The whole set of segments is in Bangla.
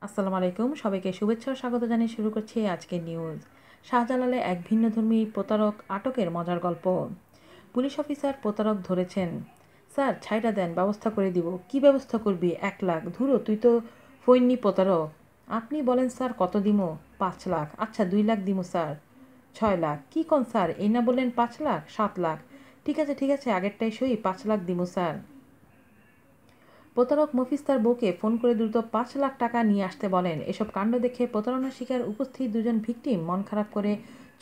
আসসালামু আলাইকুম, সবাইকে শুভেচ্ছা ও স্বাগত জানিয়ে শুরু করছি আজকের নিউজ। শাহজালালে এক ভিন্নধর্মী প্রতারক আটকের মজার গল্প। পুলিশ অফিসার প্রতারক ধরেছেন। স্যার ছাইড়া দেন, ব্যবস্থা করে দিব। কি ব্যবস্থা করবি? 1 লাখ। ধুরো, তুই তো ফৈন্নি প্রতারক। আপনি বলেন স্যার কত দিমো? 5 লাখ। আচ্ছা 2 লাখ দিমো স্যার। 6 লাখ। কি কোন স্যার, এই না বললেন 5 লাখ? 7 লাখ। ঠিক আছে আগেরটাই সই, 5 লাখ দিমো স্যার। প্রতারক মফিজ তার বউকে ফোন করে দ্রুত 5 লাখ টাকা নিয়ে আসতে বলেন। এসব কাণ্ড দেখে প্রতারণার শিকার উপস্থিত দুজন ভিকটিম মন খারাপ করে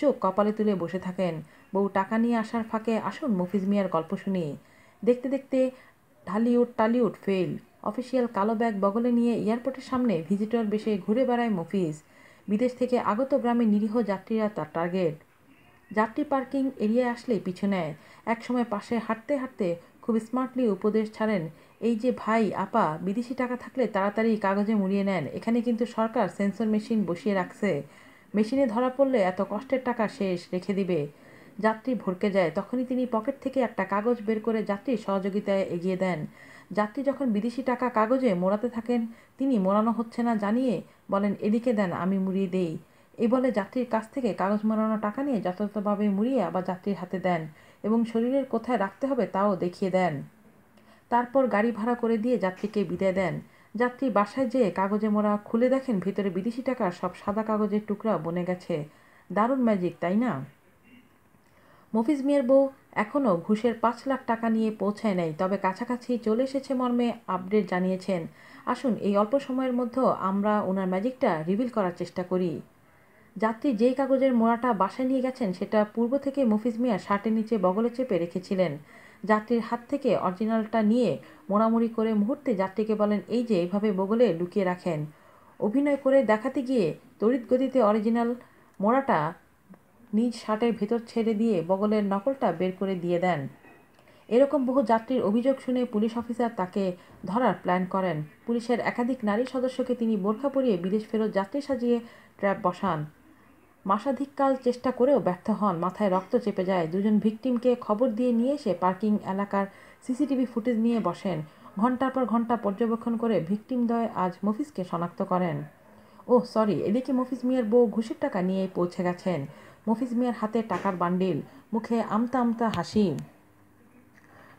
চোখ কপালে তুলে বসে থাকেন। বউ টাকা নিয়ে আসার ফাঁকে আসুন মফিজ মিয়ার গল্প শুনি। দেখতে দেখতে ঢালিউড টালিউড ফেল। অফিসিয়াল কালো ব্যাগ বগলে নিয়ে এয়ারপোর্টের সামনে ভিজিটর বেশে ঘুরে বেড়ায় মফিজ। বিদেশ থেকে আগত গ্রামের নিরীহ যাত্রীরা তার টার্গেট। যাত্রী পার্কিং এরিয়ায় আসলেই পিছু নেয়। একসময় পাশে হাঁটতে হাঁটতে খুব স্মার্টলি উপদেশ ছাড়েন, এই যে ভাই আপা, বিদেশি টাকা থাকলে তাড়াতাড়ি কাগজে মুড়িয়ে নেন, এখানে কিন্তু সরকার সেন্সর মেশিন বসিয়ে রাখছে। মেশিনে ধরা পড়লে এত কষ্টের টাকা শেষ রেখে দিবে। যাত্রী ভরকে যায়, তখনই তিনি পকেট থেকে একটা কাগজ বের করে যাত্রীর সহযোগিতায় এগিয়ে দেন। যাত্রী যখন বিদেশি টাকা কাগজে মোড়াতে থাকেন, তিনি মোড়ানো হচ্ছে না জানিয়ে বলেন, এদিকে দেন আমি মুড়িয়ে দেই। এই বলে যাত্রীর কাছ থেকে কাগজ মোড়ানো টাকা নিয়ে যথাযথভাবে মুড়িয়ে আবার যাত্রীর হাতে দেন এবং শরীরের কোথায় রাখতে হবে তাও দেখিয়ে দেন। তারপর গাড়ি ভাড়া করে দিয়ে যাত্রীকে বিদায় দেন। যাত্রী বাসায় যেয়ে কাগজে মোড়া খুলে দেখেন ভিতরে বিদেশি টাকার সব সাদা কাগজের টুকরা বনে গেছে। দারুণ ম্যাজিক, তাই না? মফিজ মিয়ার বউ এখনও ঘুষের 5 লাখ টাকা নিয়ে পৌঁছায় নাই, তবে কাছাকাছি চলে এসেছে মর্মে আপডেট জানিয়েছেন। আসুন এই অল্প সময়ের মধ্যে আমরা ওনার ম্যাজিকটা রিভিল করার চেষ্টা করি। যাত্রী যেই কাগজের মোড়াটা বাসায় নিয়ে গেছেন সেটা পূর্ব থেকে মফিজ মিয়া শার্টের নিচে বগলে চেপে রেখেছিলেন। যাত্রীর হাত থেকে অরিজিনালটা নিয়ে মোড়ামুড়ি করে মুহূর্তে যাত্রীকে বলেন, এই যে এইভাবে বগলে লুকিয়ে রাখেন। অভিনয় করে দেখাতে গিয়ে তড়িৎ গতিতে অরিজিনাল মোড়াটা নিজ শার্টের ভেতর ছেড়ে দিয়ে বগলের নকলটা বের করে দিয়ে দেন। এরকম বহু যাত্রীর অভিযোগ শুনে পুলিশ অফিসার তাকে ধরার প্ল্যান করেন। পুলিশের একাধিক নারী সদস্যকে তিনি বোরখা পরিয়ে বিদেশ ফেরত যাত্রী সাজিয়ে ট্র্যাপ বসান। মাসাধিককাল চেষ্টা করেও ব্যর্থ হন। মাথায় রক্ত চেপে যায়। দুজন ভিকটিমকে খবর দিয়ে নিয়ে এসে পার্কিং এলাকার সিসিটিভি ফুটেজ নিয়ে বসেন। ঘণ্টার পর ঘণ্টা পর্যবেক্ষণ করে ভিকটিমদ্বয় আজ মফিজকে শনাক্ত করেন। ওহ সরি, এদিকে মফিজ মিয়ার বউ ঘুষের টাকা নিয়ে পৌঁছে গেছেন। মফিজ মিয়ার হাতে টাকার বান্ডিল, মুখে আমতা আমতা হাসি।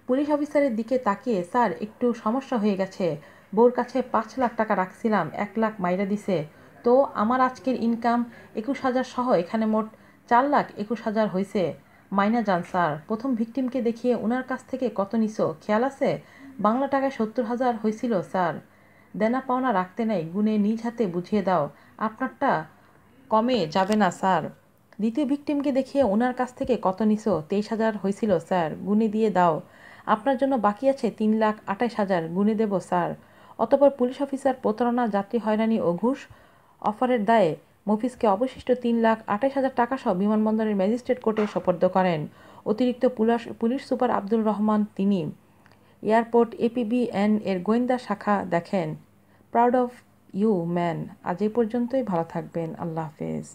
পুলিশ অফিসারের দিকে তাকিয়ে, স্যার একটু সমস্যা হয়ে গেছে। বউর কাছে 5 লাখ টাকা রাখছিলাম, 1 লাখ মাইরা দিছে। তো আমার আজকের ইনকাম 21,000 সহ এখানে মোট 4,21,000 হয়েছে। মাইনা যান স্যার। প্রথম ভিকটিমকে দেখিয়ে ওনার কাছ থেকে কত নিছো খেয়াল আছে? বাংলা টাকায় 70,000 হয়েছিল স্যার। দেনা পাওনা রাখতে নেই, গুনে নিজ হাতে বুঝিয়ে দাও। আপনারটা কমে যাবে না স্যার। দ্বিতীয় ভিকটিমকে দেখিয়ে ওনার কাছ থেকে কত নিছো? 23,000 হয়েছিল স্যার, গুনে দিয়ে দাও। আপনার জন্য বাকি আছে 3,28,000, গুনে দেব স্যার। অতঃপর পুলিশ অফিসার প্রতারণা, যাত্রী হয়রানি ও ঘুষ অফারের দায়ে মফিজকে অবশিষ্ট 3,28,000 টাকাসহ বিমানবন্দরের ম্যাজিস্ট্রেট কোর্টে সোপর্দ করেন। অতিরিক্ত পুলিশ সুপার আব্দুল রহমান তিনি এয়ারপোর্ট এপিবিএন এর গোয়েন্দা শাখা দেখেন। Proud of you man. আজ এই পর্যন্তই, ভালো থাকবেন। আল্লাহ হাফেজ।